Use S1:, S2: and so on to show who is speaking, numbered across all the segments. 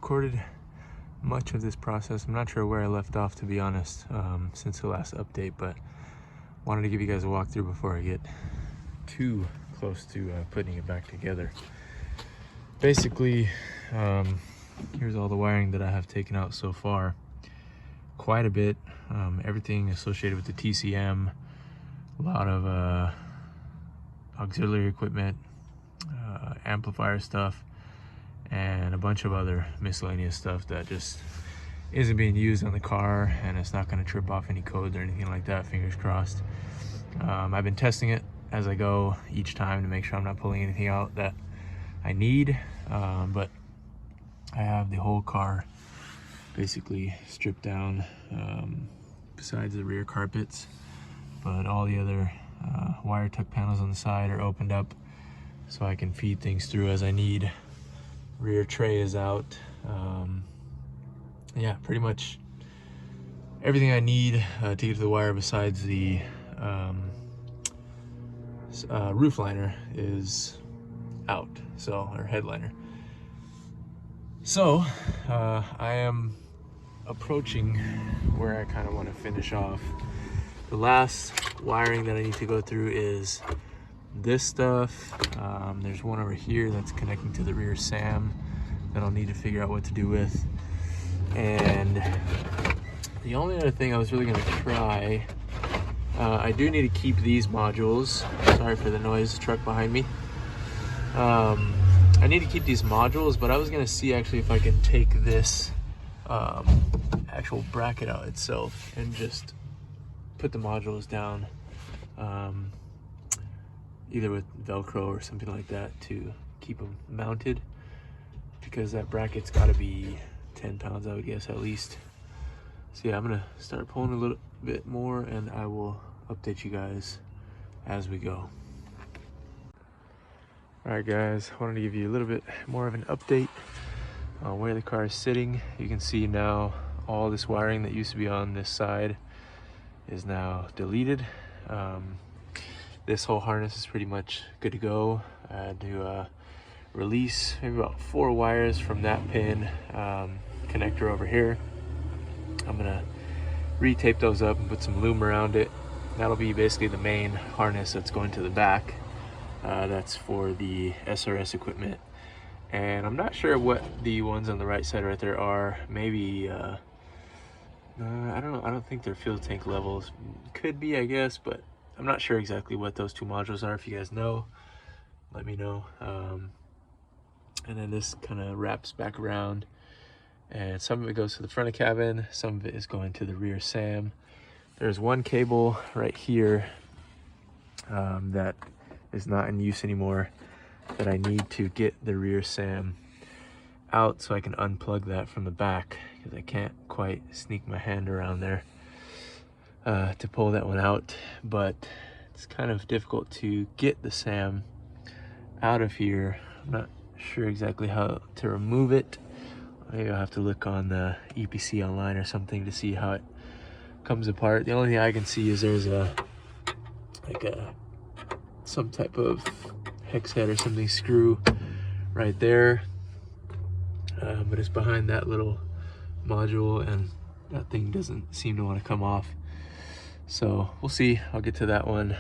S1: recorded much of this process. I'm not sure where I left off, to be honest, since the last update, but wanted to give you guys a walkthrough before I get too close to putting it back together. Basically, here's all the wiring that I have taken out so far. Quite a bit. Everything associated with the TCM, a lot of auxiliary equipment, amplifier stuff, and a bunch of other miscellaneous stuff that just isn't being used on the car, and it's not going to trip off any codes or anything like that, fingers crossed. I've been testing it as I go each time to make sure I'm not pulling anything out that I need, but I have the whole car basically stripped down, besides the rear carpets, but all the other wire tuck panels on the side are opened up so I can feed things through as I need. Rear tray is out. Yeah, pretty much everything I need to get to the wire besides the roof liner is out, so, or headliner. So I am approaching where I kind of want to finish off. The last wiring that I need to go through is this stuff. There's one over here that's connecting to the rear SAM that I'll need to figure out what to do with. And the only other thing I was really going to try, I do need to keep these modules. Sorry for the noise, truck behind me. I need to keep these modules, but I was going to see actually if I can take this actual bracket out itself and just put the modules down, either with Velcro or something like that to keep them mounted, because that bracket's got to be 10 pounds, I would guess, at least. So yeah, I'm gonna start pulling a little bit more and I will update you guys as we go. All right guys, I wanted to give you a little bit more of an update on where the car is sitting. You can see now all this wiring that used to be on this side is now deleted. This whole harness is pretty much good to go. I had to release maybe about 4 wires from that pin connector over here. I'm gonna re-tape those up and put some loom around it. That'll be basically the main harness that's going to the back. That's for the SRS equipment. And I'm not sure what the ones on the right side right there are. Maybe I don't know, I don't think they're fuel tank levels. Could be, I guess, but I'm not sure exactly what those 2 modules are. If you guys know, let me know. And then this kind of wraps back around, and some of it goes to the front of cabin, some of it is going to the rear SAM. There's one cable right here that is not in use anymore that I need to get the rear SAM out so I can unplug that from the back, because I can't quite sneak my hand around there to pull that one out. But it's kind of difficult to get the SAM out of here. I'm not sure exactly how to remove it. Maybe I'll have to look on the EPC online or something to see how it comes apart. The only thing I can see is there's some type of hex head or something screw right there, but it's behind that little module, and that thing doesn't seem to want to come off. So we'll see. I'll get to that one.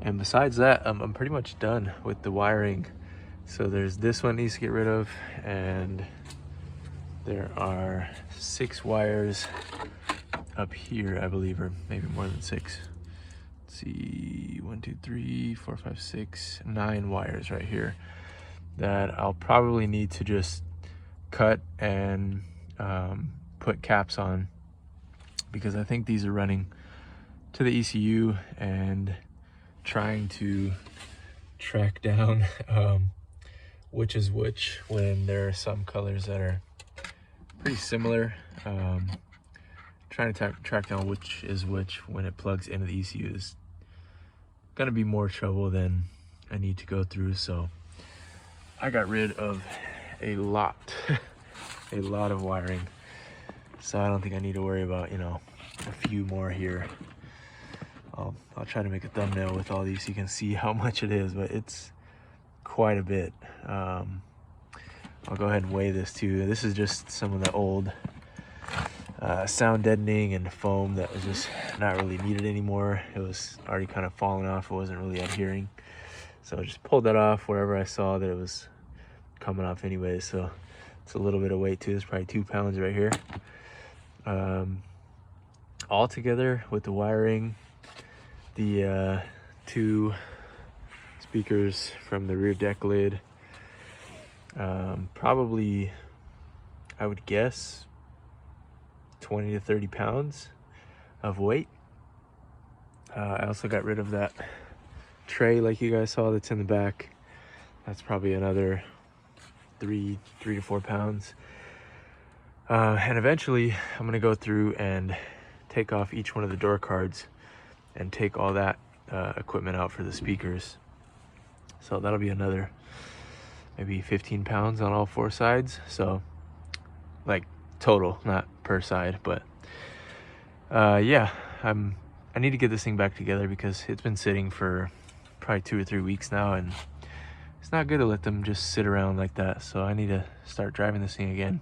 S1: And besides that, I'm pretty much done with the wiring. So there's this one needs to get rid of, and there are 6 wires up here, I believe, or maybe more than 6. Let's see, 1, 2, 3, 4, 5, 6, 9 wires right here that I'll probably need to just cut and put caps on, because I think these are running to the ECU, and trying to track down which is which when there are some colors that are pretty similar. Trying to track down which is which when it plugs into the ECU is gonna be more trouble than I need to go through. So I got rid of a lot of wiring, so I don't think I need to worry about, you know, a few more here. I'll try to make a thumbnail with all these so you can see how much it is, but it's quite a bit. I'll go ahead and weigh this too. This is just some of the old sound deadening and foam that was just not really needed anymore. It was already kind of falling off. It wasn't really adhering. So I just pulled that off wherever I saw that it was coming off anyway. So it's a little bit of weight too. It's probably 2 pounds right here. All together with the wiring, the 2 speakers from the rear deck lid, probably, I would guess, 20 to 30 pounds of weight. I also got rid of that tray like you guys saw that's in the back. That's probably another 3 to 4 pounds. And eventually I'm gonna go through and take off each one of the door cards and take all that equipment out for the speakers. So that'll be another maybe 15 pounds on all 4 sides. So like total, not per side, but yeah, I need to get this thing back together because it's been sitting for probably 2 or 3 weeks now, and it's not good to let them just sit around like that. So I need to start driving this thing again,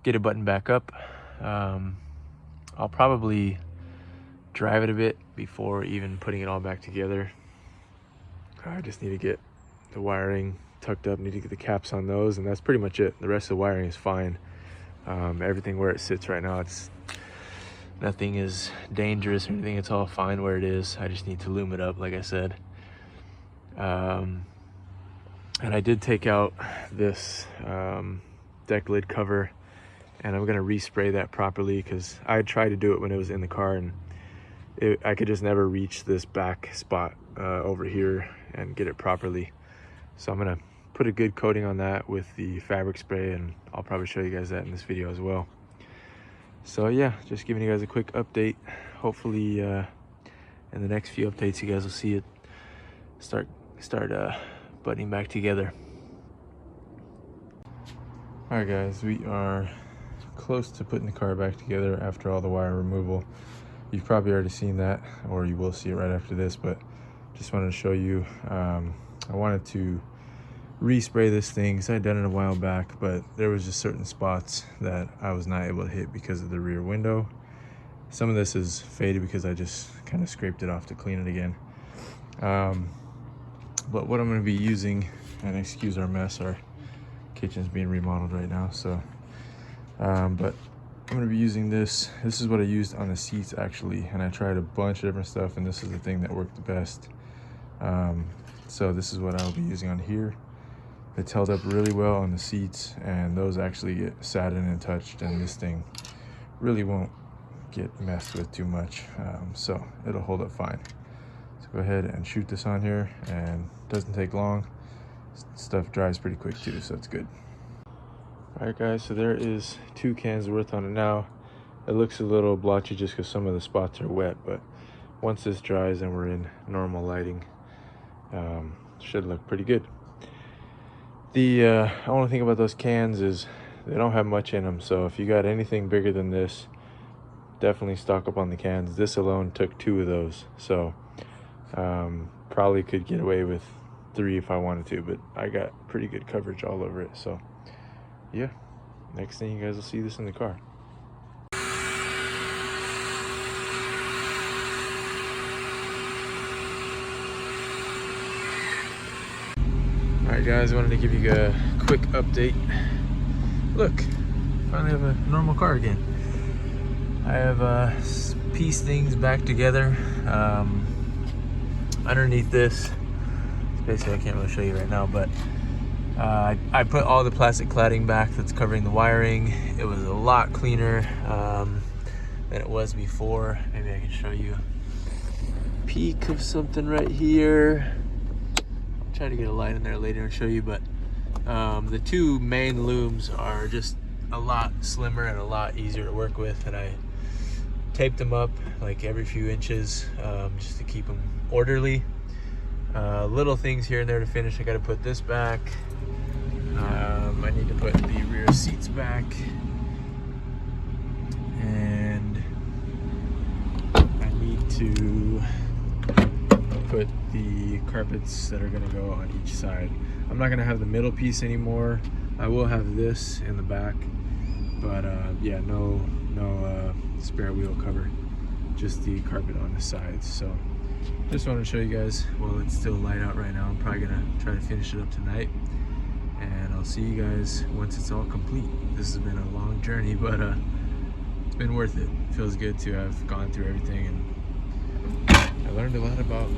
S1: get it buttoned back up. I'll probably drive it a bit before even putting it all back together. I just need to get the wiring tucked up, need to get the caps on those, and that's pretty much it. The rest of the wiring is fine. Everything where it sits right now, nothing is dangerous or anything. It's all fine where it is. I just need to loom it up, like I said. And I did take out this deck lid cover, and I'm gonna respray that properly because I tried to do it when it was in the car, and I could just never reach this back spot over here and get it properly. So I'm gonna put a good coating on that with the fabric spray, and I'll probably show you guys that in this video as well. So yeah, just giving you guys a quick update. Hopefully in the next few updates you guys will see it start buttoning back together. All right guys, we are close to putting the car back together after all the wire removal. You've probably already seen that, or you will see it right after this, but just wanted to show you. I wanted to respray this thing because I had done it a while back, but there was just certain spots that I was not able to hit because of the rear window. Some of this is faded because I just kind of scraped it off to clean it again. But what I'm going to be using, and excuse our mess, our kitchen's being remodeled right now, so but I'm going to be using this. This is what I used on the seats actually, and I tried a bunch of different stuff, and this is the thing that worked the best. So this is what I'll be using on here. It's held up really well on the seats, and those actually get sat in and touched, and this thing really won't get messed with too much, so it'll hold up fine. So go ahead and shoot this on here, and it doesn't take long. Stuff dries pretty quick too, so it's good. All right guys, so there is 2 cans worth on it now. It looks a little blotchy just because some of the spots are wet, but once this dries and we're in normal lighting, should look pretty good. The only thing about those cans is they don't have much in them, so if you got anything bigger than this, definitely stock up on the cans. This alone took 2 of those, so probably could get away with 3 if I wanted to, but I got pretty good coverage all over it. So yeah, next thing you guys will see this in the car. Alright guys, I wanted to give you a quick update. Look, finally have a normal car again. I have pieced things back together. Underneath this, basically I can't really show you right now, but I put all the plastic cladding back that's covering the wiring. It was a lot cleaner than it was before. Maybe I can show you a peek of something right here. Try to get a light in there later and show you, but the 2 main looms are just a lot slimmer and a lot easier to work with, and I taped them up like every few inches just to keep them orderly. Little things here and there to finish. I got to put this back. I need to put the rear seats back, and I need to put the carpets that are going to go on each side. I'm not going to have the middle piece anymore. I will have this in the back, but yeah, no spare wheel cover, just the carpet on the sides. So just wanted to show you guys while it's still light out right now. I'm probably gonna try to finish it up tonight, and I'll see you guys once it's all complete. This has been a long journey, but it's been worth it. It feels good to have gone through everything, and I learned a lot about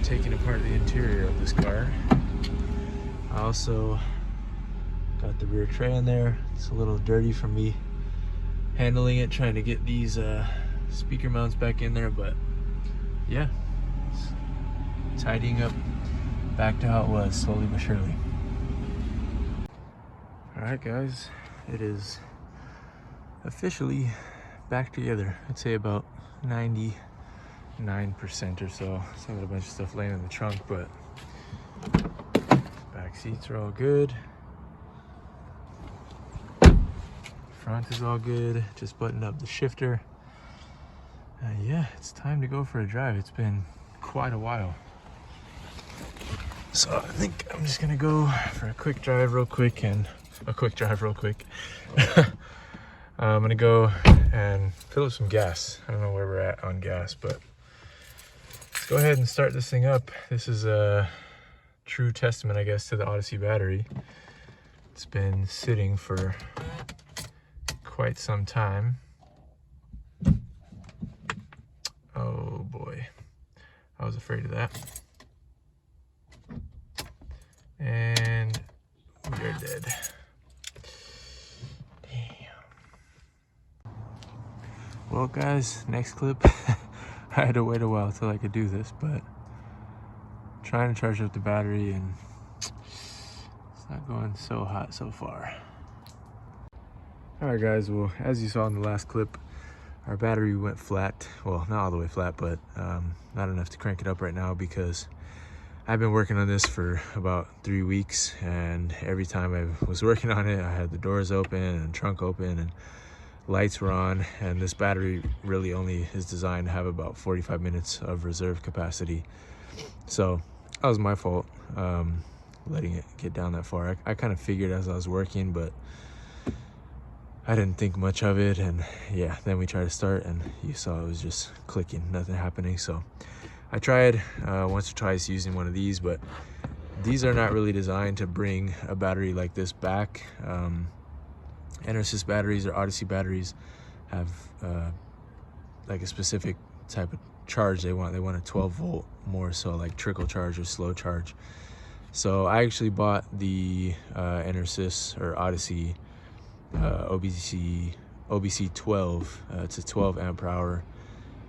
S1: taking apart the interior of this car. I also got the rear tray in there. It's a little dirty from me handling it, trying to get these speaker mounts back in there, but yeah, it's tidying up back to how it was, slowly but surely. All right, guys, it is officially back together. I'd say about 99% or so. Still got a bunch of stuff laying in the trunk, but back seats are all good. Front is all good. Just buttoned up the shifter. Yeah, it's time to go for a drive. It's been quite a while. So I think I'm just gonna go for a quick drive real quick and I'm gonna go and fill up some gas. I don't know where we're at on gas, but let's go ahead and start this thing up. This is a true testament, I guess, to the Odyssey battery. It's been sitting for quite some time. Oh boy, I was afraid of that. And we are dead. Damn. Well, guys, next clip. I had to wait a while till I could do this, but trying to charge up the battery, and it's not going so hot so far. All right, guys, well, as you saw in the last clip, our battery went flat. Well, not all the way flat, but not enough to crank it up right now, because I've been working on this for about 3 weeks, and every time I was working on it, I had the doors open and trunk open and lights were on, and this battery really only is designed to have about 45 minutes of reserve capacity. So that was my fault, letting it get down that far. I kind of figured as I was working, but I didn't think much of it. And yeah, then we tried to start and you saw it was just clicking, nothing happening. So I tried once or twice using one of these, but these are not really designed to bring a battery like this back. ANDERZÉN batteries or Odyssey batteries have like a specific type of charge they want. They want a 12 volt, more so like trickle charge or slow charge. So I actually bought the ANDERZÉN or Odyssey OBC 12. It's a 12 amp per hour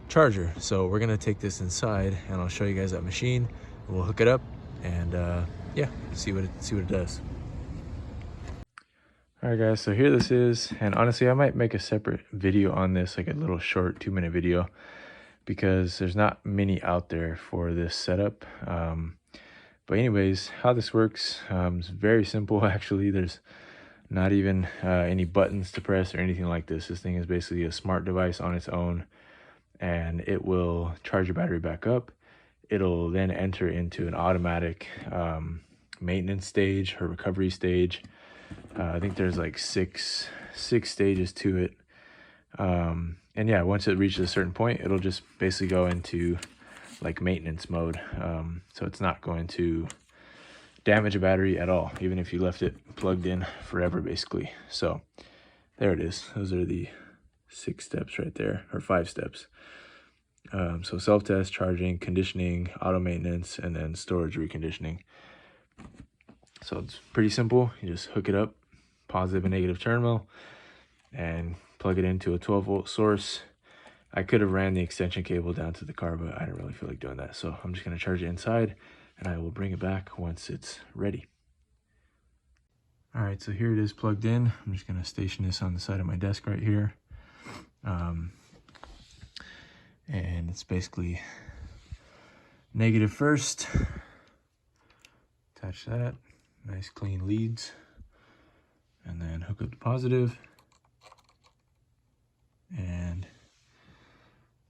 S1: charger. So we're gonna take this inside and I'll show you guys that machine. We'll hook it up and yeah, see what it does. All right, guys, so here this is, and honestly I might make a separate video on this, like a little short 2-minute video, because there's not many out there for this setup. But anyways, how this works, is very simple actually. There's not even any buttons to press or anything like this. This thing is basically a smart device on its own, and it will charge your battery back up. It'll then enter into an automatic maintenance stage or recovery stage. I think there's like six stages to it. And yeah, once it reaches a certain point, it'll just basically go into like maintenance mode. So it's not going to damage a battery at all, even if you left it plugged in forever, basically. So there it is. Those are the 6 steps right there, or 5 steps. So self-test, charging, conditioning, auto maintenance, and then storage reconditioning. So it's pretty simple. You just hook it up, positive and negative terminal, and plug it into a 12 volt source. I could have ran the extension cable down to the car, but I didn't really feel like doing that. So I'm just gonna charge it inside and I will bring it back once it's ready. All right, so here it is plugged in. I'm just gonna station this on the side of my desk right here. And it's basically negative first. Attach that, nice clean leads. And then hook up the positive. And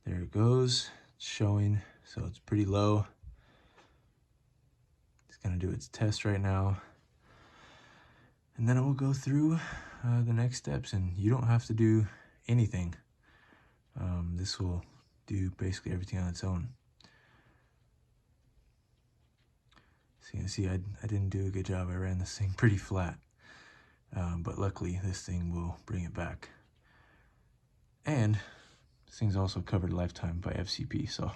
S1: there it goes, it's showing, so it's pretty low. It's gonna do its test right now. And then it will go through the next steps, and you don't have to do anything. This will do basically everything on its own. So you can see I didn't do a good job. I ran this thing pretty flat, but luckily this thing will bring it back. And this thing's also covered lifetime by FCP, so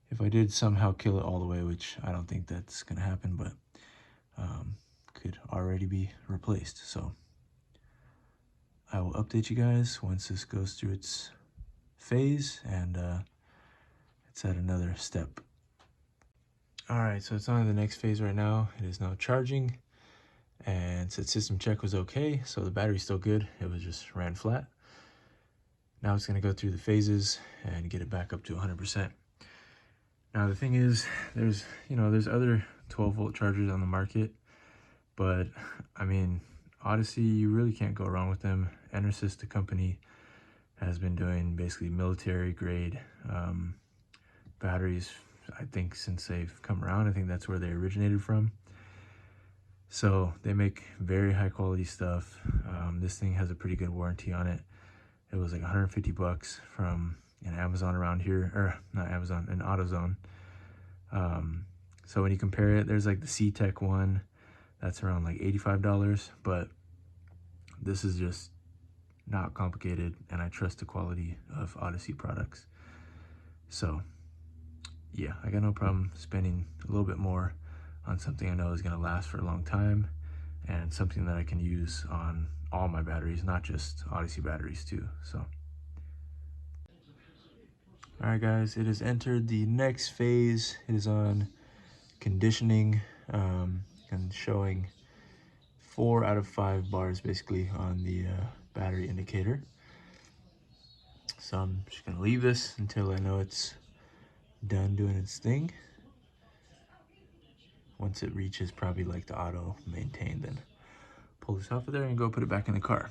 S1: if I did somehow kill it all the way, which I don't think that's gonna happen, but could already be replaced. So I will update you guys once this goes through its phase and it's at another step. All right, so it's on to the next phase right now. It is now charging, and said system check was okay, so the battery's still good. It was just ran flat. Now it's gonna go through the phases and get it back up to 100%. Now the thing is, there's other 12-volt chargers on the market, but I mean, Odyssey, you really can't go wrong with them. ANDERZÉN, the company, has been doing basically military grade batteries, I think, since they've come around. I think that's where they originated from. So they make very high quality stuff. This thing has a pretty good warranty on it. It was like 150 bucks from an Amazon around here, or not Amazon, an AutoZone. So when you compare it, there's like the C-Tech one, that's around like $85, but this is just not complicated, and I trust the quality of Odyssey products. So yeah, I got no problem spending a little bit more on something I know is gonna last for a long time, and something that I can use on all my batteries, not just Odyssey batteries too. So all right guys, it has entered the next phase. It is on conditioning, and showing 4 out of 5 bars basically on the battery indicator. So I'm just gonna leave this until I know it's done doing its thing. Once it reaches probably like the auto maintain, then pull this off of there and go put it back in the car.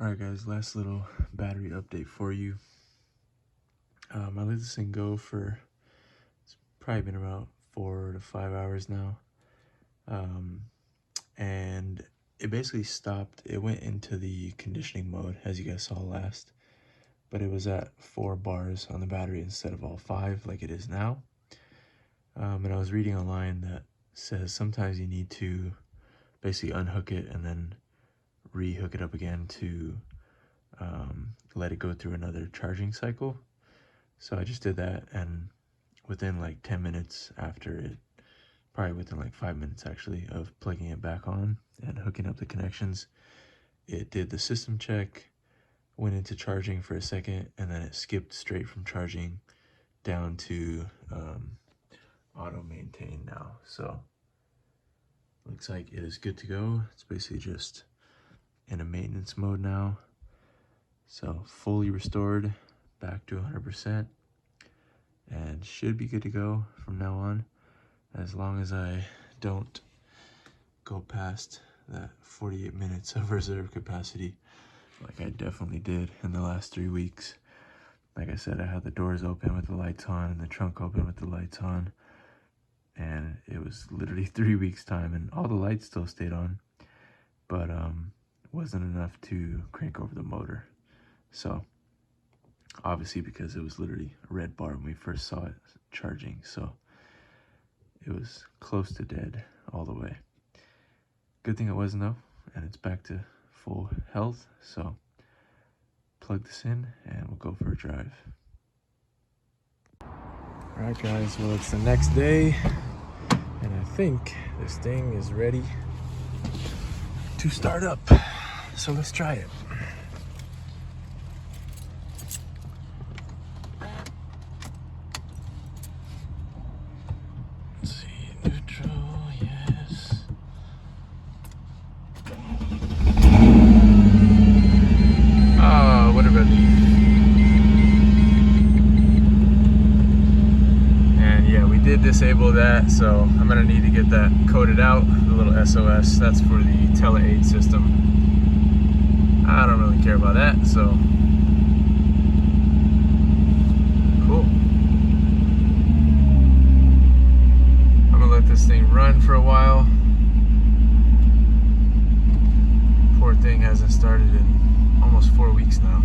S1: All right guys, last little battery update for you. I let this thing go for, it's probably been about 4 to 5 hours now. And it basically stopped. It went into the conditioning mode, as you guys saw last, but it was at 4 bars on the battery instead of all 5 like it is now. And I was reading online that says sometimes you need to basically unhook it and then re-hook it up again to let it go through another charging cycle. So I just did that, and within like 10 minutes after it, probably within like 5 minutes actually, of plugging it back on and hooking up the connections, it did the system check, went into charging for a second, and then it skipped straight from charging down to auto maintain now. So looks like it is good to go. It's basically just in a maintenance mode now. So fully restored, back to 100%, and should be good to go from now on, as long as I don't go past that 48 minutes of reserve capacity like I definitely did in the last 3 weeks. Like I said, I had the doors open with the lights on and the trunk open with the lights on, and it was literally 3 weeks time, and all the lights still stayed on, but wasn't enough to crank over the motor. So obviously, because it was literally a red bar when we first saw it charging, so it was close to dead all the way. Good thing it wasn't though, and it's back to full health. So plug this in and we'll go for a drive. All right guys, well, it's the next day, and I think this thing is ready to start up. So let's try it. Let's see, neutral, yes. Oh, what a relief. And yeah, we did disable that, so I'm gonna need to get that coded out, the little SOS. That's for the tele-aid system. I don't really care about that, so cool. I'm gonna let this thing run for a while, thing hasn't started in almost 4 weeks now.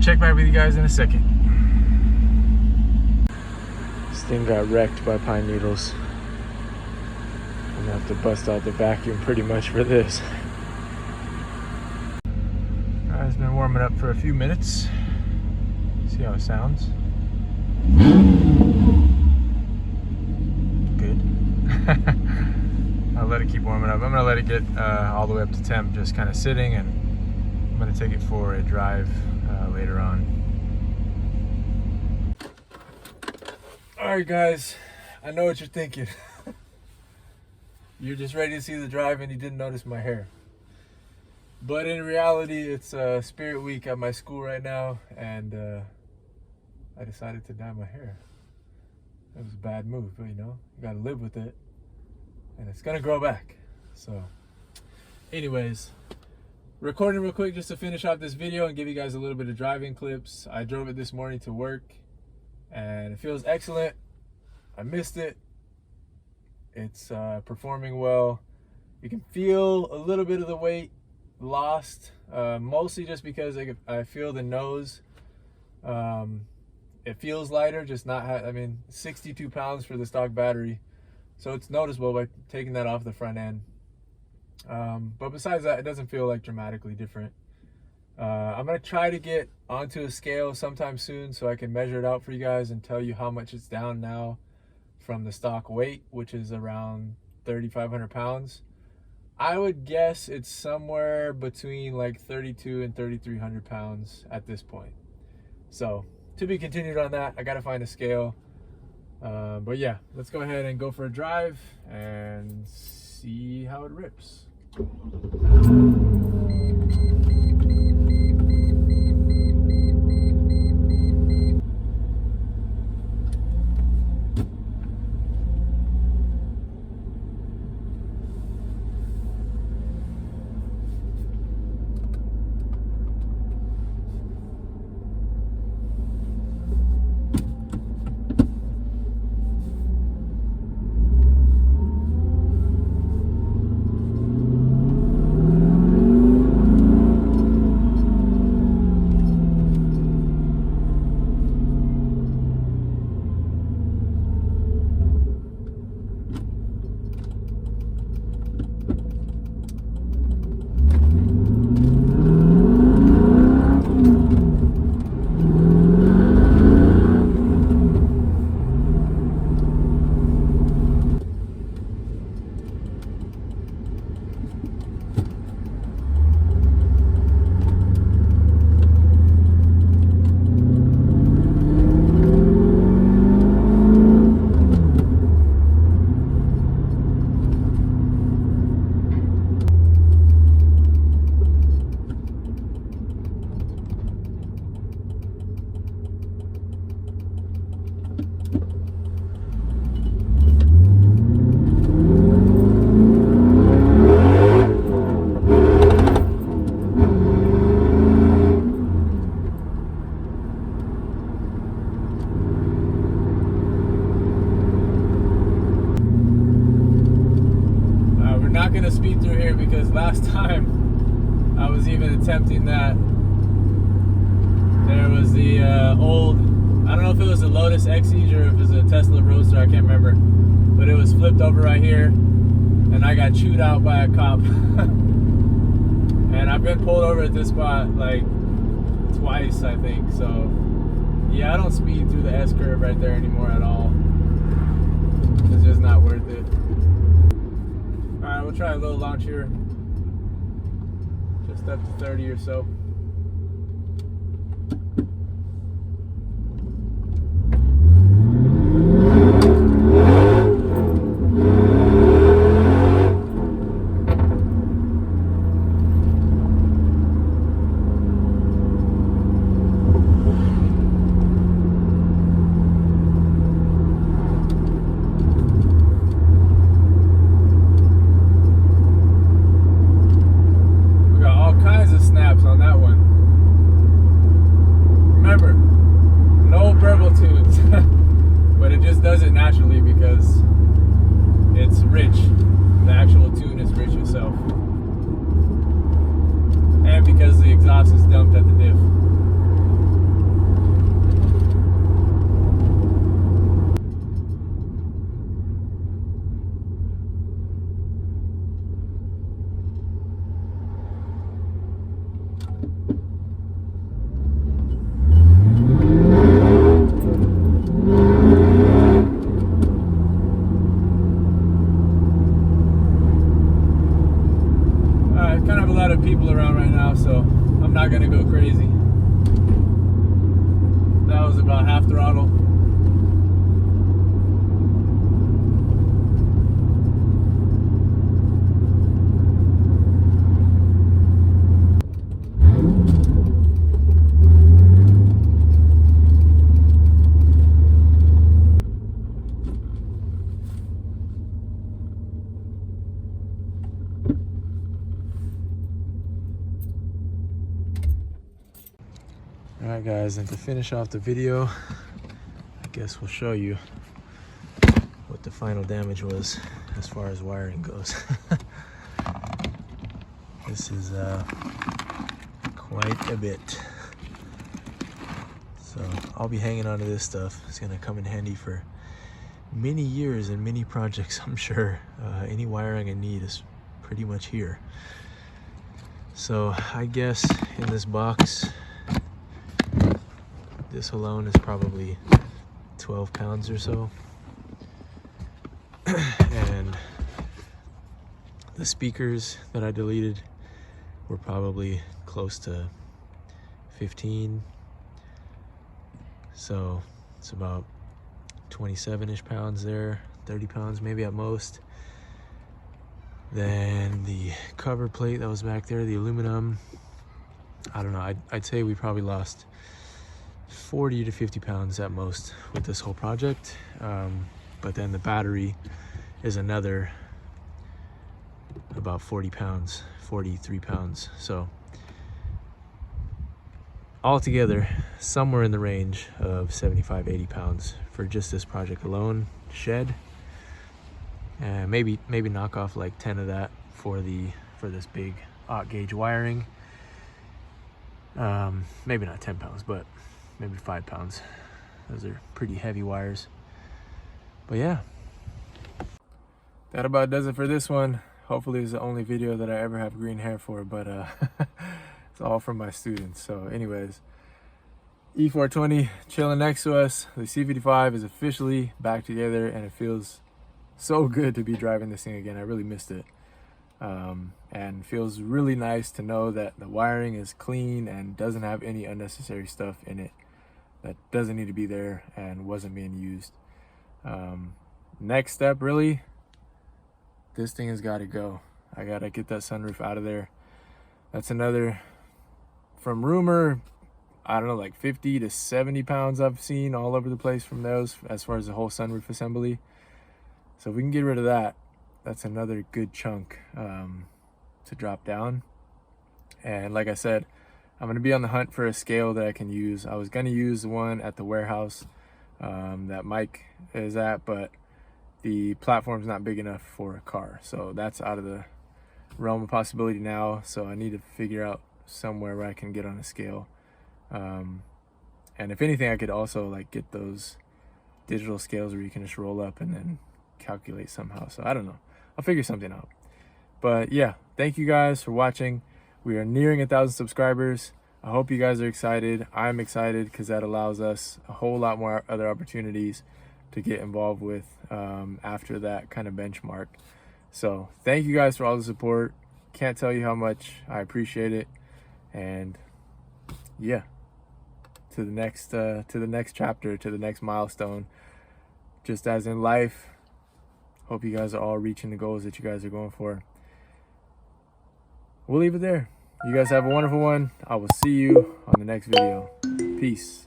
S1: Check back with you guys in a second. This thing got wrecked by pine needles. I'm gonna have to bust out the vacuum pretty much for this. It's been warming up for a few minutes. See how it sounds. Good. I'll let it keep warming up. I'm gonna let it get all the way up to temp, just kind of sitting, and I'm gonna take it for a drive later on. Alright guys, I know what you're thinking. You're just ready to see the drive and you didn't notice my hair. But in reality, it's Spirit Week at my school right now, and I decided to dye my hair. It was a bad move, but you know, you gotta live with it, and it's gonna grow back. So anyways, recording real quick just to finish off this video and give you guys a little bit of driving clips. I drove it this morning to work, and it feels excellent. I missed it. It's performing well. You can feel a little bit of the weight lost, mostly just because I feel the nose. It feels lighter, just not, I mean, 62 pounds for the stock battery. So it's noticeable by taking that off the front end. But besides that, it doesn't feel like dramatically different. I'm gonna try to get onto a scale sometime soon so I can measure it out for you guys and tell you how much it's down now from the stock weight, which is around 3,500 pounds. I would guess it's somewhere between like 32 and 3,300 pounds at this point. So to be continued on that. I gotta find a scale. But yeah, let's go ahead and go for a drive and see how it rips. Not gonna speed through here because last time I was even attempting that, there was the old, I don't know if it was a Lotus Exige or if it was a Tesla Roadster, I can't remember, but it was flipped over right here and I got chewed out by a cop. And I've been pulled over at this spot like twice, I think. So yeah, I don't speed through the S curve right there anymore at all. It's just not worth it. Alright, we'll try a little launch here. Just up to 30 or so. On that because the exhaust is dumped at the diff. Kind of a lot of people around right now, so I'm not gonna go crazy. That was about half throttle. Alright guys, and to finish off the video, I guess we'll show you what the final damage was as far as wiring goes. This is quite a bit. So I'll be hanging on to this stuff. It's gonna come in handy for many years and many projects, I'm sure. Any wiring I need is pretty much here. So I guess in this box, this alone is probably 12 pounds or so. And the speakers that I deleted were probably close to 15. So it's about 27-ish pounds there, 30 pounds maybe at most. Then the cover plate that was back there, the aluminum, I don't know, I'd say we probably lost 40 to 50 pounds at most with this whole project. But then the battery is another about 40 pounds, 43 pounds. So altogether, somewhere in the range of 75, 80 pounds for just this project alone, shed. And maybe knock off like 10 of that for this big aught gauge wiring. Maybe not 10 pounds, but maybe 5 pounds. Those are pretty heavy wires. But yeah, that about does it for this one. Hopefully it's the only video that I ever have green hair for, but it's all from my students. So anyways, E420 chilling next to us. The C55 is officially back together, and it feels so good to be driving this thing again. I really missed it. And feels really nice to know that the wiring is clean and doesn't have any unnecessary stuff in it that doesn't need to be there and wasn't being used. Next step, really, this thing has got to go. I got to get that sunroof out of there. That's another, from rumor, I don't know, like 50 to 70 pounds I've seen all over the place from those as far as the whole sunroof assembly. So if we can get rid of that, that's another good chunk to drop down. And like I said, I'm going to be on the hunt for a scale that I can use. I was going to use the one at the warehouse that Mike is at, but the platform's not big enough for a car. So that's out of the realm of possibility now. So I need to figure out somewhere where I can get on a scale. And if anything, I could also like get those digital scales where you can just roll up and then calculate somehow. So I don't know. I'll figure something out. But yeah, thank you guys for watching. We are nearing 1,000 subscribers. I hope you guys are excited. I'm excited because that allows us a whole lot more other opportunities to get involved with after that kind of benchmark. So thank you guys for all the support. Can't tell you how much I appreciate it. And yeah, to the next chapter, to the next milestone. Just as in life, hope you guys are all reaching the goals that you guys are going for. We'll leave it there. You guys have a wonderful one. I will see you on the next video. Peace.